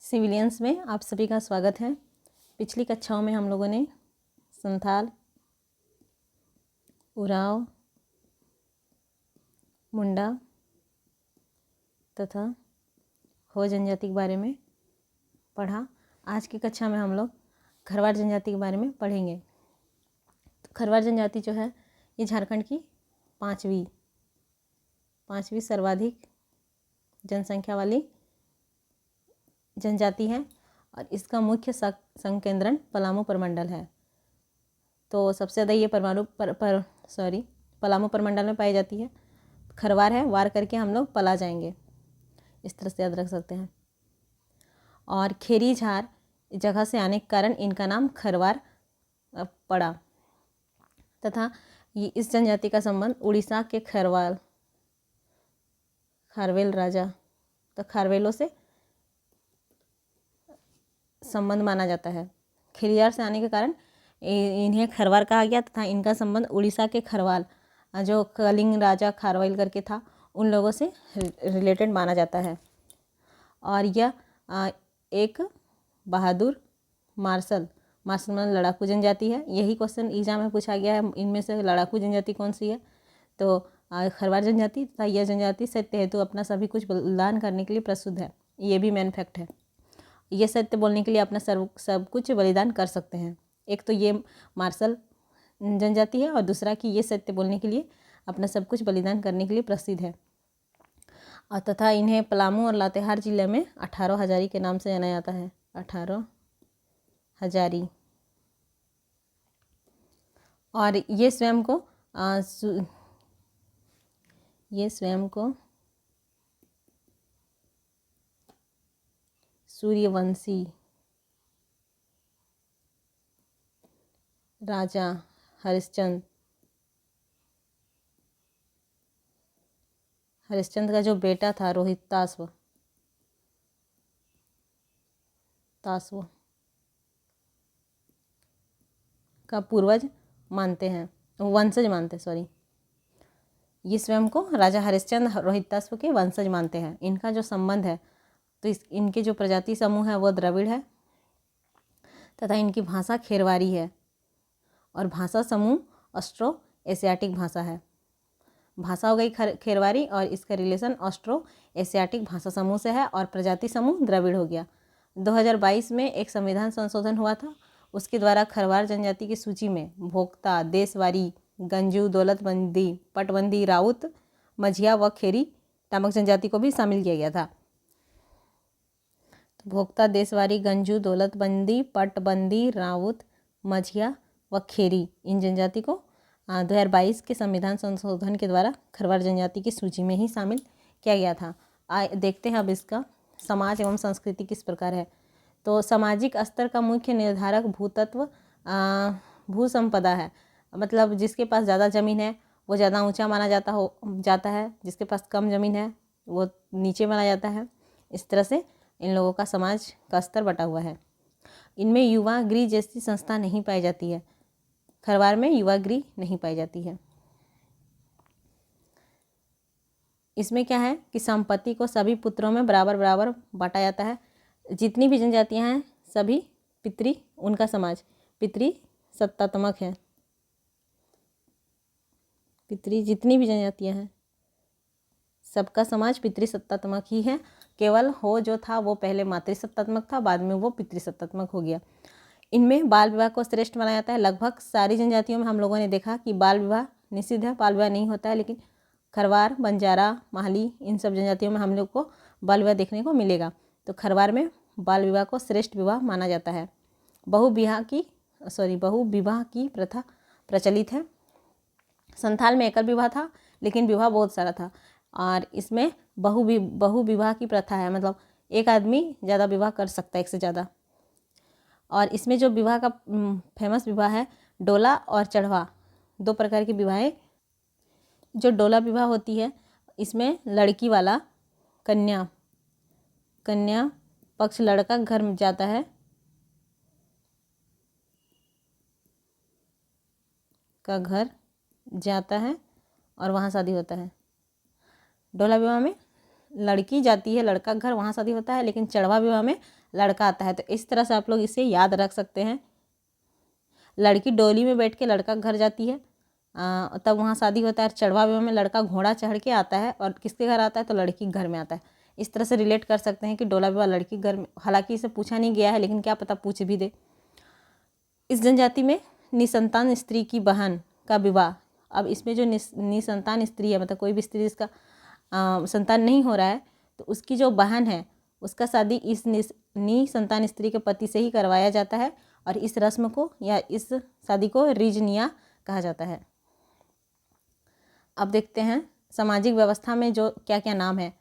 Civilians में आप सभी का स्वागत है। पिछली कक्षाओं में हम लोगों ने संथाल, उरांव, मुंडा तथा हो जनजाति के बारे में पढ़ा। आज की कक्षा में हम लोग खरवार जनजाति के बारे में पढ़ेंगे। तो खरवार जनजाति जो है ये झारखंड की पांचवी सर्वाधिक जनसंख्या वाली जनजाति है और इसका मुख्य संकेंद्रण पलामू प्रमंडल है। तो सबसे ज़्यादा ये पलामू प्रमंडल में पाई जाती है। खरवार है, वार करके हम लोग पला जाएंगे, इस तरह से याद रख सकते हैं। और खेरी झार जगह से आने के कारण इनका नाम खरवार पड़ा तथा ये इस जनजाति का संबंध उड़ीसा के खारवेल राजा तो खारवेलों से संबंध माना जाता है। खेरियार से आने के कारण इन्हें खरवार कहा गया तथा इनका संबंध उड़ीसा के खरवाल जो कलिंग राजा खारवेल करके था उन लोगों से रिलेटेड माना जाता है। और यह एक बहादुर मार्शल मतलब लड़ाकू जनजाति है। यही क्वेश्चन एग्जाम में पूछा गया है, इनमें से लड़ाकू जनजाति कौन सी है। तो खरवार जनजाति तथा यह जनजाति सत्य हेतु अपना सभी कुछ बलिदान करने के लिए प्रसिद्ध है। ये भी मेन फैक्ट है। ये सत्य बोलने के लिए अपना सब कुछ बलिदान कर सकते हैं। एक तो ये मार्शल जनजाति है और दूसरा कि ये सत्य बोलने के लिए अपना सब कुछ बलिदान करने के लिए प्रसिद्ध है। और तथा इन्हें पलामू और लातेहार जिले में 18 हजारी के नाम से जाना जाता है। 18 हजारी। और ये स्वयं को सूर्यवंशी राजा हरिश्चंद्र का जो बेटा था रोहिताश्व का पूर्वज मानते हैं, वंशज मानते हैं। ये स्वयं को राजा हरिश्चंद्र रोहिताश्व के वंशज मानते हैं। इनका जो संबंध है तो इनके जो प्रजाति समूह है वो द्रविड़ है तथा इनकी भाषा खेरवारी है और भाषा समूह ऑस्ट्रो एशियाटिक भाषा है। भाषा हो गई खेरवारी और इसका रिलेशन ऑस्ट्रो एशियाटिक भाषा समूह से है और प्रजाति समूह द्रविड़ हो गया। 2022 में एक संविधान संशोधन हुआ था, उसके द्वारा खरवार जनजाति की सूची में भोक्ता, देशवारी, गंजू, दौलतबंदी, पटबंदी, राउत, मझिया व खेरी नामक जनजाति को भी शामिल किया गया था। तो भोक्ता, देशवारी, गंजू, दौलतबंदी, पटबंदी, राउत, मझिया व खेरी इन जनजाति को 2022 के संविधान संशोधन के द्वारा खरवार जनजाति की सूची में ही शामिल किया गया था। देखते हैं अब इसका समाज एवं संस्कृति किस प्रकार है। तो सामाजिक स्तर का मुख्य निर्धारक भूतत्व भू संपदा है, मतलब जिसके पास ज़्यादा ज़मीन है वो ज़्यादा ऊंचा माना जाता है, जिसके पास कम ज़मीन है वो नीचे माना जाता है। इस तरह से इन लोगों का समाज का स्तर बटा हुआ है। इनमें युवा गृह जैसी संस्था नहीं पाई जाती है। खरवार में युवा गृह नहीं पाई जाती है। इसमें क्या है कि संपत्ति को सभी पुत्रों में बराबर बांटा जाता है। जितनी भी जनजातियां हैं सभी उनका समाज पितृ सत्तात्मक है। जितनी भी जनजातियां हैं सबका समाज पितृसत्तात्मक ही है। केवल हो जो था वो पहले मातृसत्तात्मक था, बाद में वो पितृसत्तात्मक हो गया। इनमें बाल विवाह को श्रेष्ठ माना जाता है। लगभग सारी जनजातियों में हम लोगों ने देखा कि बाल विवाह निषिद्ध है, बाल विवाह नहीं होता है, लेकिन खरवार, बंजारा, माहली इन सब जनजातियों में हम लोग को बाल विवाह देखने को मिलेगा। तो खरवार में बाल विवाह को श्रेष्ठ विवाह माना जाता है। बहु विवाह की प्रथा प्रचलित है। संथाल में एकल विवाह था लेकिन विवाह बहुत सारा था और इसमें बहु विवाह की प्रथा है, मतलब एक आदमी ज़्यादा विवाह कर सकता है, एक से ज़्यादा। और इसमें जो विवाह का फेमस विवाह है डोला और चढ़वा, दो प्रकार की विवाहें। जो डोला विवाह होती है इसमें लड़की वाला कन्या पक्ष लड़का घर में जाता है और वहाँ शादी होता है। डोला विवाह में लड़की जाती है, लड़का घर वहाँ शादी होता है, लेकिन चढ़वा विवाह में लड़का आता है। तो इस तरह से आप लोग इसे याद रख सकते हैं। लड़की डोली में बैठ के लड़का घर जाती है, तब वहाँ शादी होता है। चढ़वा विवाह में लड़का घोड़ा चढ़ के आता है और किसके घर आता है, तो लड़की घर में आता है। इस तरह से रिलेट कर सकते हैं कि डोला विवाह लड़की घर में, हालांकि इसे पूछा नहीं गया है, लेकिन क्या पता पूछ भी दे। इस जनजाति में निसंतान स्त्री की बहन का विवाह, अब इसमें जो निसंतान स्त्री है, मतलब कोई भी स्त्री जिसका संतान नहीं हो रहा है, तो उसकी जो बहन है उसका शादी इस निसंतान स्त्री के पति से ही करवाया जाता है। और इस रस्म को या इस शादी को रिजनिया कहा जाता है। अब देखते हैं सामाजिक व्यवस्था में जो क्या क्या नाम है।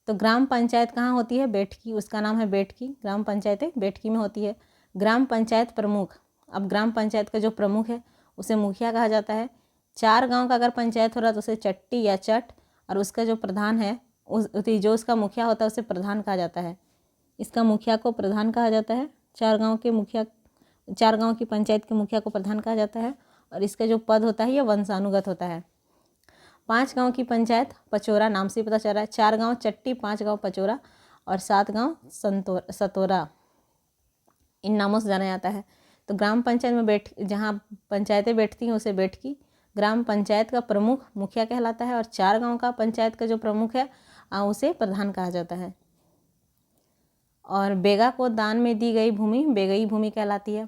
तो ग्राम पंचायत कहाँ होती है, बेठकी, उसका नाम है बेठकी। ग्राम पंचायत बेठकी में होती है। ग्राम पंचायत प्रमुख, अब ग्राम पंचायत का जो प्रमुख है उसे मुखिया कहा जाता है। 4 गांव का अगर पंचायत हो रहा है तो उसे चट्टी या चट, और उसका जो प्रधान है जो उसका मुखिया होता है उसे प्रधान कहा जाता है। इसका मुखिया को प्रधान कहा जाता है। 4 गांव की पंचायत के मुखिया को प्रधान कहा जाता है। और इसका जो पद होता है यह वंशानुगत होता है। 5 गांव की पंचायत पचोरा, नाम से पता चल रहा है। 4 गांव चट्टी, 5 गांव पचोरा और 7 गांव सतोरा, इन नामों से जाना जाता है। तो ग्राम पंचायत में जहाँ पंचायतें बैठती हैं उसे बैठकी। ग्राम पंचायत का प्रमुख मुखिया कहलाता है। और 4 गांव का पंचायत का जो प्रमुख है उसे प्रधान कहा जाता है। और बेगा को दान में दी गई भूमि बेगई भूमि कहलाती है।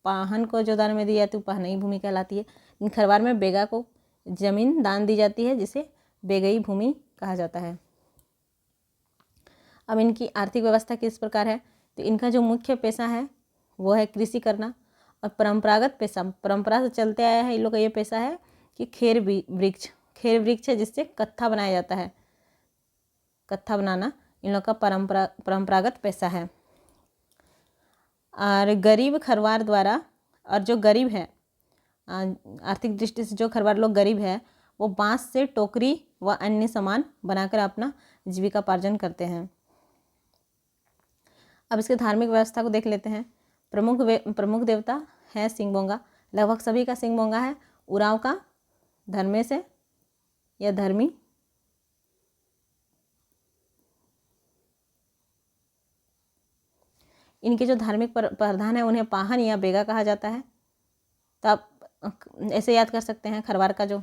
पाहन को जो दान में दी जाती है पहनई भूमि कहलाती है। खरवार में बेगा को जमीन दान दी जाती है जिसे बेगई भूमि कहा जाता है। अब इनकी आर्थिक व्यवस्था किस प्रकार है, तो इनका जो मुख्य पेशा है वो है कृषि करना। और परंपरागत पेशा, परंपरा से चलते आया है इन लोग का ये पेशा है कि खेर वृक्ष है जिससे कत्था बनाया जाता है। कत्था बनाना इन लोग का परंपरागत पेशा है। और गरीब खरवार द्वारा, और जो गरीब है आर्थिक दृष्टि से जो खरवार लोग गरीब है वो बांस से टोकरी व अन्य सामान बनाकर अपना जीविकापार्जन करते हैं। अब इसके धार्मिक व्यवस्था को देख लेते हैं। प्रमुख देवता है सिंगबोंगा, लगभग सभी का सिंगबोंगा है। उराव का धर्मेश है या धर्मी। इनके जो धार्मिक प्रधान है उन्हें पाहन या बेगा कहा जाता है। तो आप ऐसे याद कर सकते हैं, खरवार का जो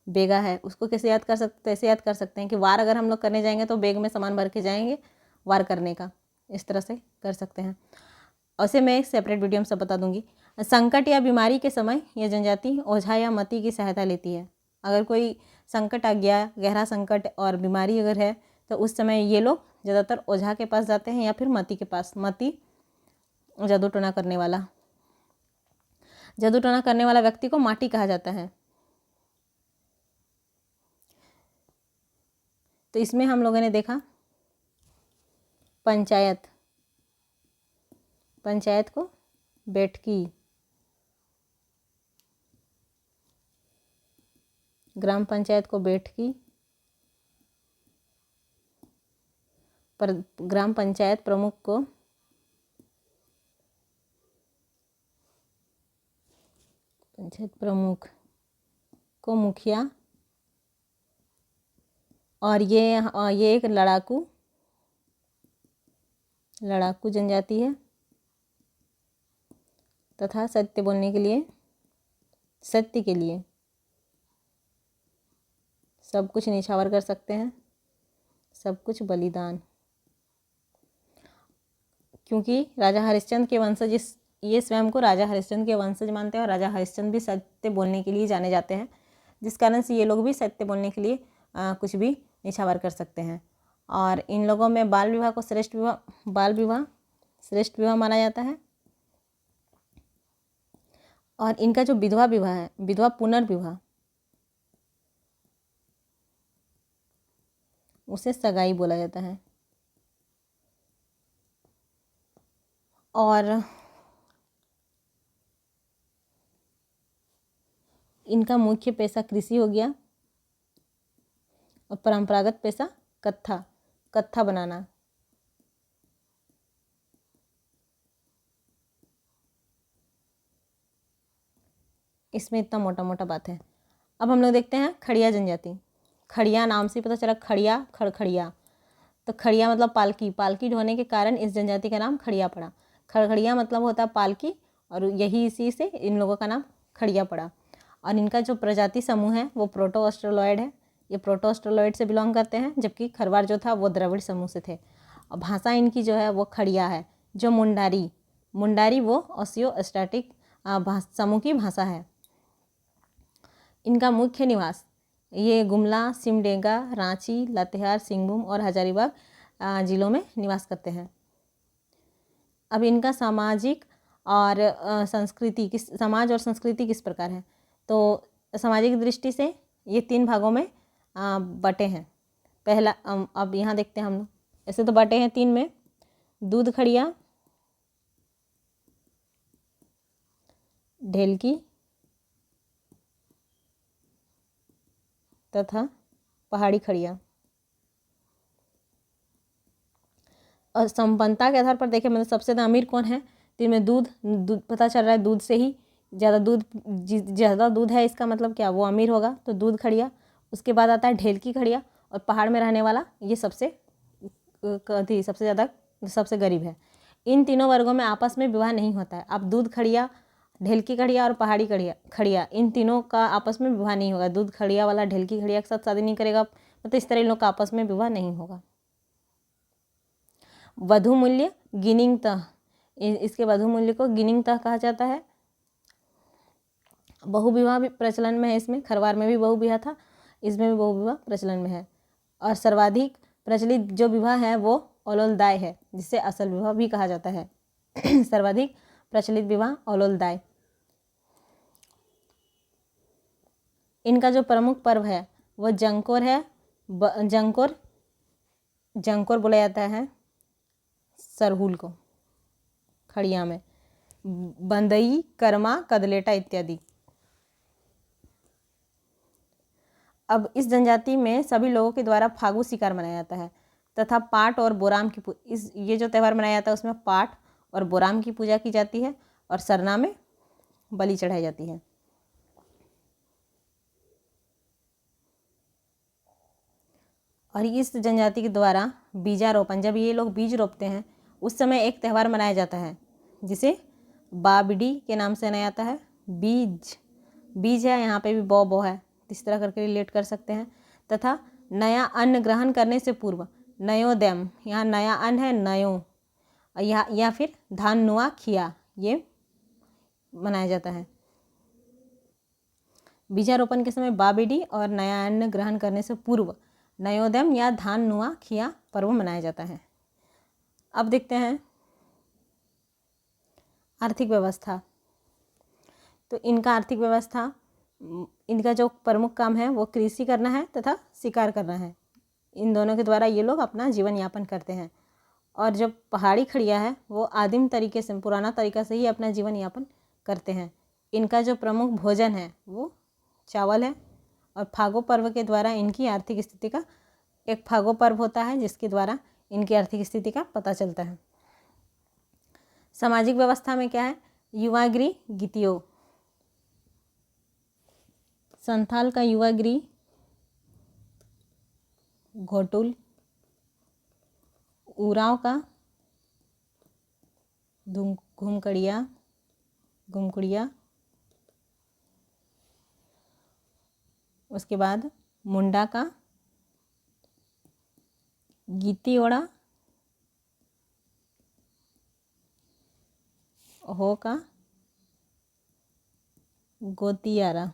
बेगा है उसको कैसे याद कर सकते हैं, ऐसे याद कर सकते हैं कि वार अगर हम लोग करने जाएंगे तो बेग में सामान भर के जाएंगे वार करने का, इस तरह से कर सकते हैं। उसे मैं एक सेपरेट वीडियो में सब बता दूंगी। संकट या बीमारी के समय यह जनजाति ओझा या मती की सहायता लेती है। अगर कोई संकट आ गया, गहरा संकट और बीमारी अगर है, तो उस समय ये लोग ज़्यादातर ओझा के पास जाते हैं या फिर मती के पास। मती जादू टोना करने वाला, जादू टोना करने वाला व्यक्ति को माटी कहा जाता है। तो इसमें हम लोगों ने देखा पंचायत को बैठकी, ग्राम पंचायत को बैठकी, पर ग्राम पंचायत प्रमुख को मुखिया, और ये एक लड़ाकू जनजाति है तथा सत्य के लिए सब कुछ निछावर कर सकते हैं, सब कुछ बलिदान। क्योंकि राजा हरिश्चंद्र के वंशज ये स्वयं को राजा हरिश्चंद्र के वंशज मानते हैं और राजा हरिश्चंद्र भी सत्य बोलने के लिए जाने जाते हैं, जिस कारण से ये लोग भी सत्य बोलने के लिए कुछ भी निछावर कर सकते हैं। और इन लोगों में बाल विवाह को श्रेष्ठ विवाह माना जाता है। और इनका जो विधवा विवाह है, विधवा पुनर्विवाह, उसे सगाई बोला जाता है। और इनका मुख्य पेशा कृषि हो गया और परंपरागत पेशा कत्था बनाना। इसमें इतना मोटा मोटा बात है। अब हम लोग देखते हैं खड़िया जनजाति। खड़िया नाम से पता चला, खड़िया, खड़खड़िया। तो खड़िया मतलब पालकी, पालकी ढोने के कारण इस जनजाति का नाम खड़िया पड़ा। खड़खड़िया मतलब होता है पालकी, और यही इसी से इन लोगों का नाम खड़िया पड़ा। और इनका जो प्रजाति समूह है वो प्रोटो ऑस्ट्रेलॉयड है। ये प्रोटो ऑस्ट्रेलॉयड से बिलोंग करते हैं, जबकि खरवार जो था वो द्रविड़ समूह से थे। और भाषा इनकी जो है वो खड़िया है। जो मुंडारी वो ओसियोस्टैटिक समूह की भाषा है। इनका मुख्य निवास ये गुमला, सिमडेगा, रांची, लातेहार, सिंहभूम और हजारीबाग जिलों में निवास करते हैं। अब इनका सामाजिक और समाज और संस्कृति किस प्रकार है? तो सामाजिक दृष्टि से ये 3 भागों में बटे हैं। पहला अब यहाँ देखते हैं हम लोग, ऐसे तो बटे हैं 3 में, दूध खड़िया, ढेलकी तथा पहाड़ी खड़िया। और संपन्नता के आधार पर देखें, मतलब सबसे ज़्यादा अमीर कौन है, तो इनमें दूध पता चल रहा है, दूध से ही ज़्यादा दूध है, इसका मतलब क्या, वो अमीर होगा, तो दूध खड़िया। उसके बाद आता है ढेलकी खड़िया, और पहाड़ में रहने वाला ये सबसे ज़्यादा सबसे गरीब है। इन तीनों वर्गों में आपस में विवाह नहीं होता है। अब दूध खड़िया, ढेलकी खड़िया और पहाड़ी खड़िया इन तीनों का आपस में विवाह नहीं होगा। दूध खड़िया वाला ढेलकी खड़िया के साथ शादी नहीं करेगा, मतलब इस तरह इन लोग का आपस में विवाह नहीं होगा। वधु मूल्य गिनिंग तह, इसके वधु मूल्य को गिनिंग तह कहा जाता है। बहुविवाह भी प्रचलन में है इसमें, खरवार में भी बहुविवाह था, इसमें भी बहुविवाह प्रचलन में है। और सर्वाधिक प्रचलित जो विवाह है वो ओलोलदाय है, जिसे असल विवाह भी कहा जाता है। सर्वाधिक प्रचलित विवाह ओलोलदाय। इनका जो प्रमुख पर्व है वो जंकोर है। जंकोर बोला जाता है सरहुल को खड़िया में, बंदई, कर्मा, कदलेटा इत्यादि। अब इस जनजाति में सभी लोगों के द्वारा फागु शिकार मनाया जाता है तथा पाट और बोराम की ये जो त्यौहार मनाया जाता है उसमें पाट और बोराम की पूजा की जाती है और सरना में बलि चढ़ाई जाती है। और इस जनजाति के द्वारा बीजारोपण, जब ये लोग बीज रोपते हैं उस समय एक त्यौहार मनाया जाता है जिसे बाबडी के नाम से मनाया जाता है। बीज है, यहाँ पे भी बो है, इस तरह करके रिलेट कर सकते हैं। तथा नया अन्न ग्रहण करने से पूर्व नयोदयम, यहाँ नया अन्न है नयो, या फिर धान नुआ खिया, ये मनाया जाता है। बीजारोपण के समय बाबडी और नया अन्न ग्रहण करने से पूर्व नयोदयम या धान नुआ खिया पर्व मनाया जाता है। अब देखते हैं आर्थिक व्यवस्था। तो इनका आर्थिक व्यवस्था, इनका जो प्रमुख काम है वो कृषि करना है तथा शिकार करना है। इन दोनों के द्वारा ये लोग अपना जीवन यापन करते हैं। और जो पहाड़ी खड़िया है वो आदिम तरीके से, पुराना तरीका से ही अपना जीवन यापन करते हैं। इनका जो प्रमुख भोजन है वो चावल है। और फागो पर्व के द्वारा इनकी आर्थिक स्थिति का, एक फागो पर्व होता है जिसके द्वारा इनकी आर्थिक स्थिति का पता चलता है। सामाजिक व्यवस्था में क्या है, युवागृह गीतियो, संथाल का युवागृह घोटुल, उराव का घुमकड़िया, उसके बाद मुंडा का गीतियोड़ा, हो का गोतियारा,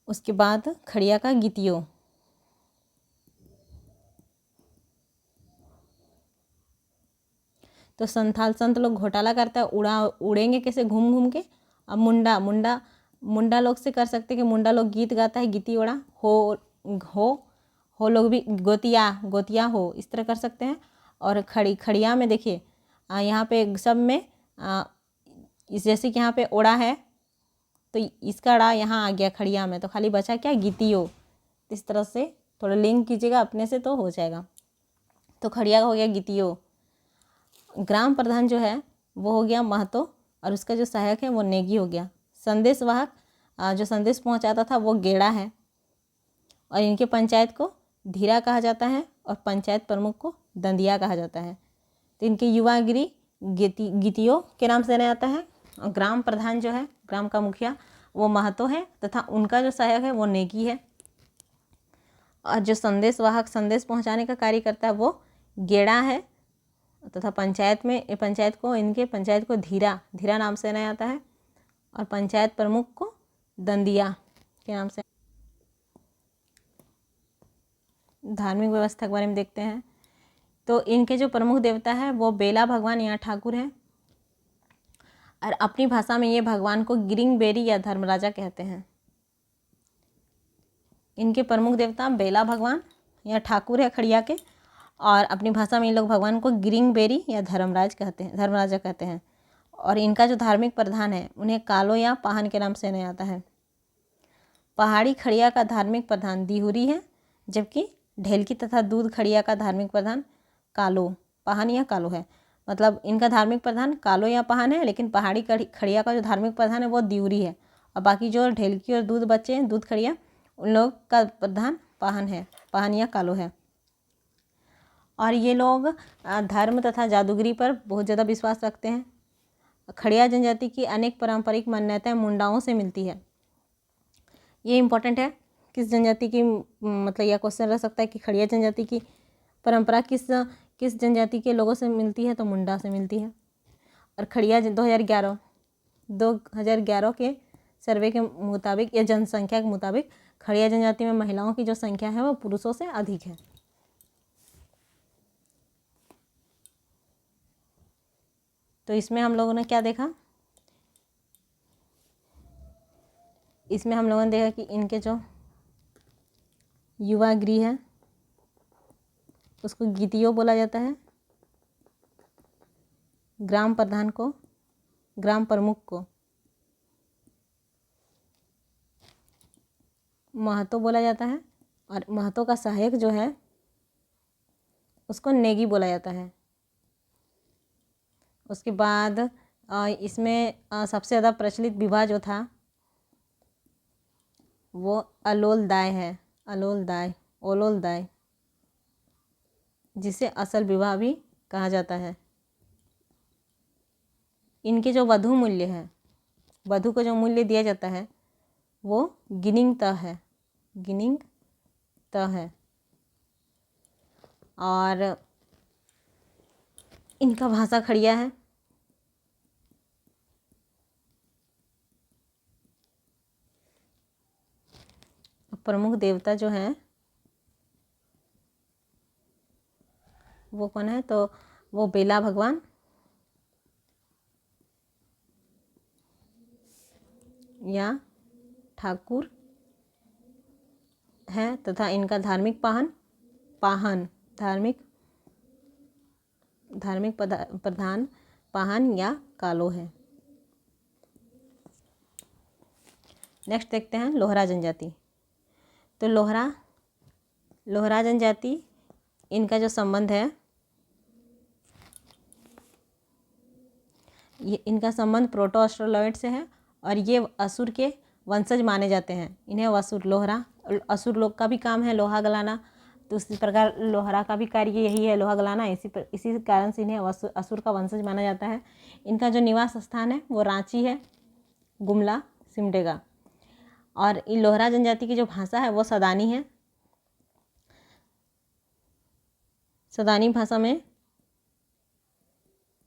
उसके बाद खड़िया का गीतियो। तो संत लोग घोटाला करता है, उड़ेंगे कैसे, घूम घूम के। अब मुंडा लोग से कर सकते कि मुंडा लोग गीत गाता है, गीती ओड़ा, हो लोग भी गोतिया हो, इस तरह कर सकते हैं। और खड़िया में देखिए यहाँ पे सब में जैसे कि यहाँ पे ओड़ा है तो इसका अड़ा यहाँ आ गया खड़िया में, तो खाली बचा क्या, गीतियो। इस तरह से थोड़ा लिंक कीजिएगा अपने से तो हो जाएगा। तो खड़िया का हो गया गीतियो। ग्राम प्रधान जो है वो हो गया महतो और उसका जो सहायक है वो नेगी हो गया। संदेशवाहक जो संदेश पहुंचाता था वो गेड़ा है, और इनके पंचायत को धीरा कहा जाता है और पंचायत प्रमुख को दंदिया कहा जाता है। तो इनके युवागिरी गीतियों के नाम से जाना जाता है। और ग्राम प्रधान जो है, ग्राम का मुखिया, वो महतो है तथा उनका जो सहायक है वो नेगी है। और जो संदेशवाहक संदेश पहुंचाने का कार्य करता है वो गेड़ा है तथा पंचायत को धीरा नाम से जाना जाता है, और पंचायत प्रमुख को दंदिया के नाम से। धार्मिक व्यवस्था के बारे में देखते हैं। तो इनके जो प्रमुख देवता है वो बेला भगवान या ठाकुर है, और अपनी भाषा में ये भगवान को गिरिंग बेरी या धर्मराजा कहते हैं। इनके प्रमुख देवता बेला भगवान या ठाकुर है खड़िया के, और अपनी भाषा में इन लोग भगवान को गिरिंग बेरी या धर्मराजा कहते हैं। और इनका जो धार्मिक प्रधान है उन्हें कालो या पाहन के नाम से जाना जाता है। पहाड़ी खड़िया का धार्मिक प्रधान दिहुरी है, जबकि ढेलकी तथा दूध खड़िया का धार्मिक प्रधान कालो, पाहन या कालो है। मतलब इनका धार्मिक प्रधान कालो या पाहन है, लेकिन पहाड़ी खड़िया का जो धार्मिक प्रधान है वो दिहुरी है, और बाकी जो ढेलकी और दूध बच्चे हैं, दूध खड़िया, उन लोग का प्रधान पाहन है, पाहन या कालो है। और ये लोग धर्म तथा जादूगरी पर बहुत ज़्यादा विश्वास रखते हैं। खड़िया जनजाति की अनेक पारंपरिक मान्यताएं मुंडाओं से मिलती है। ये इम्पोर्टेंट है, किस जनजाति की, मतलब यह क्वेश्चन रह सकता है कि खड़िया जनजाति की परंपरा किस जनजाति के लोगों से मिलती है, तो मुंडा से मिलती है। और खड़िया 2011 के सर्वे के मुताबिक या जनसंख्या के मुताबिक खड़िया जनजाति में महिलाओं की जो संख्या है वो पुरुषों से अधिक है। तो इसमें हम लोगों ने क्या देखा, इसमें हम लोगों ने देखा कि इनके जो युवा गृह है उसको गीतियो बोला जाता है, ग्राम प्रधान को, ग्राम प्रमुख को महतो बोला जाता है, और महतो का सहायक जो है उसको नेगी बोला जाता है। उसके बाद इसमें सबसे ज़्यादा प्रचलित विवाह जो था वो अलोलदाय है, ओलोलदाय, जिसे असल विवाह भी कहा जाता है। इनके जो वधु मूल्य है, वधु को जो मूल्य दिया जाता है वो गिनिंग त है। और इनका भाषा खड़िया है। प्रमुख देवता जो है वो कौन है, तो वो बेला भगवान या ठाकुर है, तथा इनका धार्मिक प्रधान पाहन या कालो है। नेक्स्ट देखते हैं लोहरा जनजाति। तो लोहरा जनजाति, इनका जो संबंध है, इनका संबंध प्रोटो ऑस्ट्रोलॉइड से है, और ये असुर के वंशज माने जाते हैं। इन्हें असुर लोग का भी काम है लोहा गलाना, तो उसी प्रकार लोहरा का भी कार्य यही है, लोहा गलाना। इसी कारण से इन्हें असुर का वंशज माना जाता है। इनका जो निवास स्थान है वो रांची है, गुमला, सिमडेगा। और इन लोहरा जनजाति की जो भाषा है वो सदानी है। सदानी भाषा में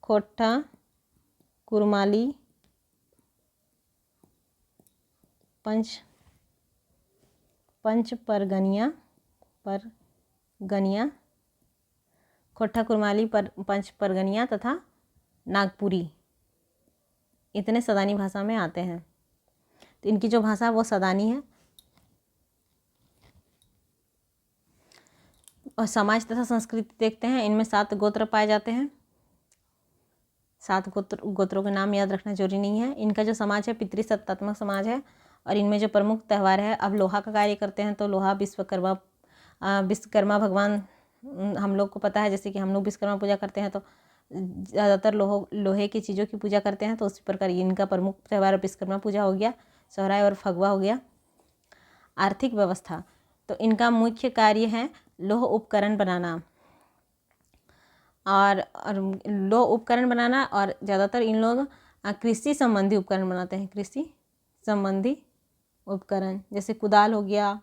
खोटा, कुरमाली, पंच परगनिया, खोटा, कुरमाली, पंच परगनिया तथा नागपुरी, इतने सदानी भाषा में आते हैं। तो इनकी जो भाषा वो सदानी है। और समाज तथा संस्कृति देखते हैं। इनमें 7 गोत्र पाए जाते हैं। 7 गोत्रों के नाम याद रखना जरूरी नहीं है। इनका जो समाज है पितृसत्तात्मक समाज है, और इनमें जो प्रमुख त्यौहार है, अब लोहा का कार्य करते हैं तो लोहा विश्वकर्मा भगवान हम लोग को पता है। जैसे कि हम लोग विश्वकर्मा पूजा करते हैं तो ज़्यादातर लोहे की चीज़ों की पूजा करते हैं, तो उसी प्रकार इनका प्रमुख त्यौहार विश्वकर्मा पूजा हो गया। सोहराय और फगवा हो गया। आर्थिक व्यवस्था, तो इनका मुख्य कार्य है लौह उपकरण बनाना और लौह उपकरण बनाना, और ज़्यादातर इन लोग कृषि संबंधी उपकरण बनाते हैं। कृषि संबंधी उपकरण जैसे कुदाल हो गया,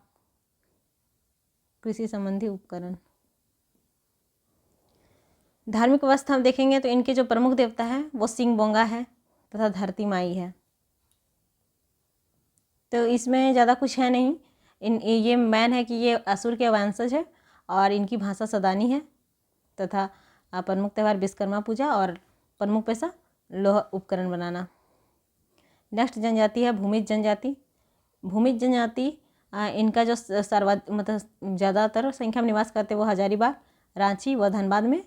कृषि संबंधी उपकरण। धार्मिक व्यवस्था हम देखेंगे तो इनके जो प्रमुख देवता है वो सिंह बोंगा है तथा धरती माई है। तो इसमें ज़्यादा कुछ है नहीं। ये मैन है कि ये असुर के वंशज है और इनकी भाषा सदानी है तथा प्रमुख त्यौहार विश्वकर्मा पूजा और प्रमुख पेशा लोह उपकरण बनाना। नेक्स्ट जनजाति है भूमिज जनजाति। भूमिज जनजाति इनका जो मतलब ज़्यादातर संख्या में निवास करते वो हजारीबाग, रांची व धनबाद में।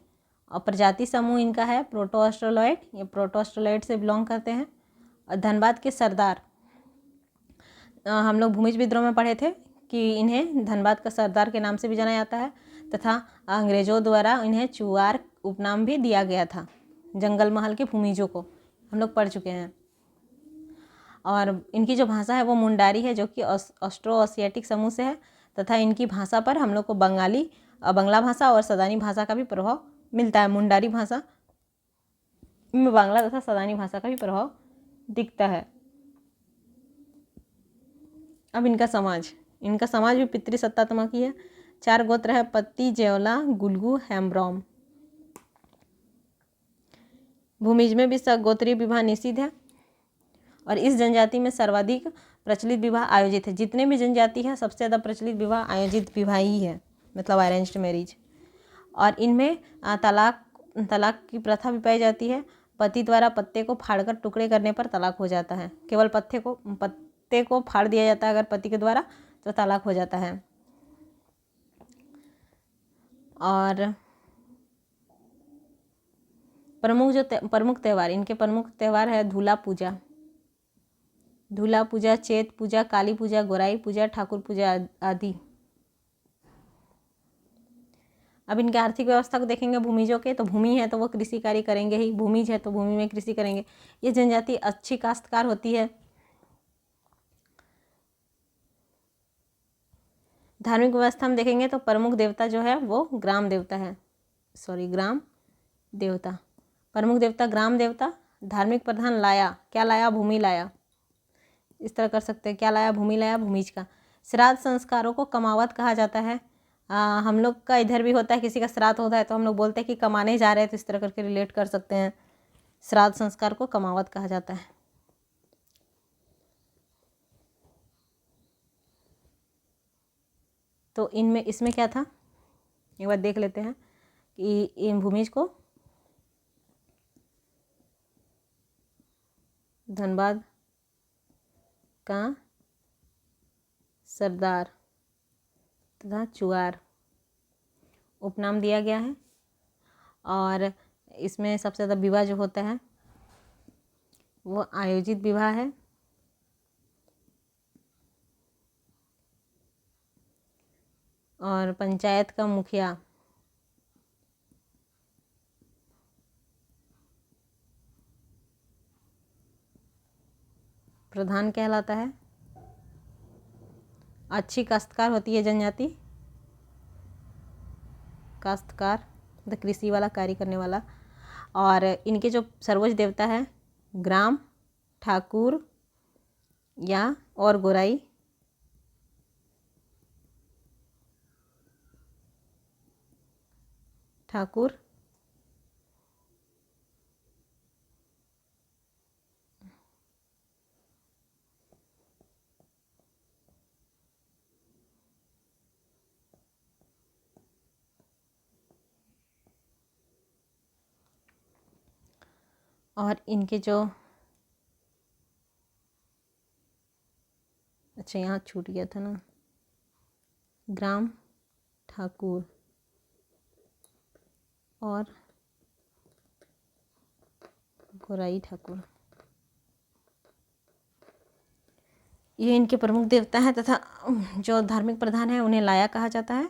और प्रजाति समूह इनका है प्रोटो ऑस्ट्रोलॉइड, ये प्रोटो ऑस्ट्रोलॉइड से बिलोंग करते हैं। और धनबाद के सरदार, हम लोग भूमिज विद्रोह में पढ़े थे कि इन्हें धनबाद का सरदार के नाम से भी जाना जाता है तथा अंग्रेजों द्वारा इन्हें चुआर उपनाम भी दिया गया था। जंगल महल के भूमिजों को हम लोग पढ़ चुके हैं। और इनकी जो भाषा है वो मुंडारी है जो कि ऑस्ट्रो एशियाटिक समूह से है तथा इनकी भाषा पर हम लोग को बंगला भाषा और सदानी भाषा का भी प्रभाव मिलता है। मुंडारी भाषा में बांग्ला तथा सदानी भाषा का भी प्रभाव दिखता है। अब इनका समाज भी पितृसत्तात्मक ही है। 4 गोत्र है पत्ती, जेवला, गुलगू, हेम्ब्रॉम। भूमिज में भी सगोत्रीय विवाह निषिद्ध है और इस जनजाति में सर्वाधिक प्रचलित विवाह आयोजित है। जितने भी जनजाति है सबसे ज़्यादा प्रचलित विवाह आयोजित विवाह ही है, मतलब अरेंज्ड मैरिज। और इनमें तलाक की प्रथा भी पाई जाती है। पति द्वारा पत्ते को फाड़कर टुकड़े करने पर तलाक हो जाता है। केवल पत्ते को फाड़ दिया जाता है अगर पति के द्वारा, तो तलाक हो जाता है। और प्रमुख त्यौहार, इनके प्रमुख त्यौहार है धूला पूजा, चैत पूजा, काली पूजा, गोराई पूजा, ठाकुर पूजा आदि। अब इनके आर्थिक व्यवस्था को देखेंगे भूमिजों के, तो भूमि है तो वो कृषि कार्य करेंगे ही, भूमिज है तो भूमि में कृषि करेंगे। ये जनजाति अच्छी काश्तकार होती है। धार्मिक व्यवस्था में देखेंगे तो प्रमुख देवता जो है वो ग्राम देवता। प्रमुख देवता ग्राम देवता। धार्मिक प्रधान लाया, क्या लाया? भूमि लाया। इस तरह कर सकते हैं, क्या लाया? भूमि लाया, भूमिज का। श्राद्ध संस्कारों को कमावत कहा जाता है। हम लोग का इधर भी होता है, किसी का श्राद्ध होता है तो हम लोग बोलते हैं कि कमाने जा रहे हैं, तो इस तरह करके रिलेट कर सकते हैं। श्राद्ध संस्कार को कमावत कहा जाता है। तो इसमें क्या था एक बार देख लेते हैं कि इन भूमिज को धनबाद का सरदार तथा चुआर उपनाम दिया गया है। और इसमें सबसे ज़्यादा विवाह जो होता है वो आयोजित विवाह है। और पंचायत का मुखिया प्रधान कहलाता है। अच्छी काश्तकार होती है जनजाति, काश्तकार मतलब कृषि वाला कार्य करने वाला। और इनके जो सर्वोच्च देवता है ग्राम, ठाकुर या और गोराई। ठाकुर और इनके जो अच्छा यहाँ छूट गया था ना, ग्राम, ठाकुर और गोराई ठाकुर, ये इनके प्रमुख देवता हैं तथा जो धार्मिक प्रधान है उन्हें लाया कहा जाता है।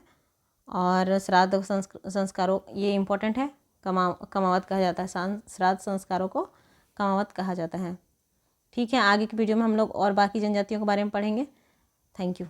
और श्राद्ध संस्कारों, ये इम्पोर्टेंट है, कमावत कहा जाता है। श्राद्ध संस्कारों को कमावत कहा जाता है। ठीक है, आगे की वीडियो में हम लोग और बाकी जनजातियों के बारे में पढ़ेंगे। Thank you.